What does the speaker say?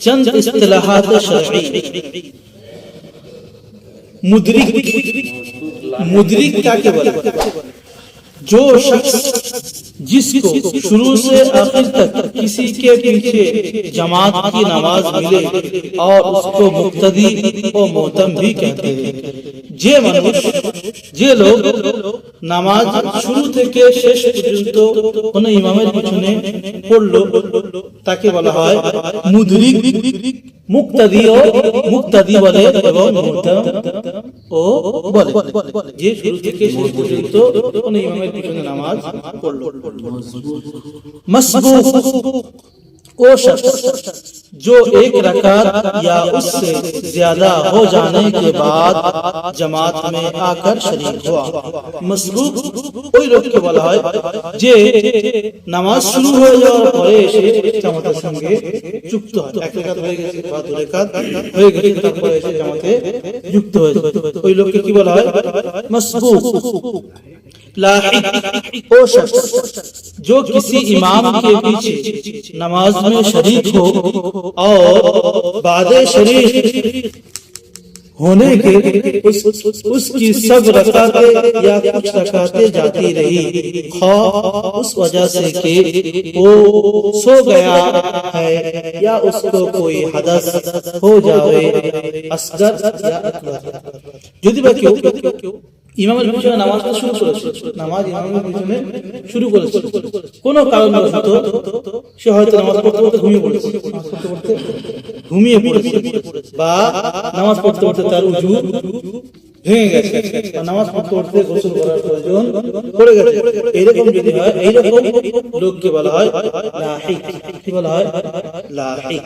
चंद इस्तिलाहात शरई। Mudryk, Mudryk क्या बोला? जो शख्स जिसको शुरू से आखिर तक किसी के पीछे जमात की नमाज मिले और उसको मुक्तदी और मोहतम भी कहते हैं। যে মানুষ, যে লোক নামাজ শুরু থেকে শেষ পর্যন্ত কোন ইমামের পিছনে পড়লো তাকে বলা হয় মুদরিক, মুক্তাদি ও মুক্তাদি বলে এবং মুহতাম ও বলে। যে শুরু থেকে শেষ পর্যন্ত কোন ইমামের পিছনে নামাজ পড়লো। মসবুক वो शख्स जो एक रकात या उससे ज्यादा हो जाने के बाद जमात में आकर शरीक हुआ। मसबूक ওই লোককে বলা হয় যে নামাজ শুরু হয়ে যাওয়ার পরে এসে জামাতের সঙ্গে যুক্ত হয়। এক রাকাত হয়ে গেছে বা দু রাকাত হয়ে গেছে, তারপরে এসে জামাতে যুক্ত হয়েছে, ওই লোককে কি বলা হয়? মসবুক। लाहिक वो शख्स जो किसी इमाम के पीछे नमाज में शरीक हो और बादे शरीक होने के उसकी सब रकातें या कुछ रकातें जाती रही, उस वजह से कि वो सो गया है या उसको कोई हदस हो जाए, असगर या अकबर। যদি বা কেউ ইমামের পিছনে নামাজটা শুরু করেছে, নামাজ ইমামের পিছনে শুরু করেছে, কোন কারণবশত সে হয়তো নামাজ পড়তে পড়তে ঘুমিয়ে পড়েছে, বা নামাজ পড়তে পড়তে তার উযু ভেঙে গেছে, বা নামাজ পড়তে পড়তে গোসল করার প্রয়োজন পড়ে গেছে, এরকম যদি হয়, এইরকম লোককে বলা হয় লাহিক। কি বলা হয়? লাহিক।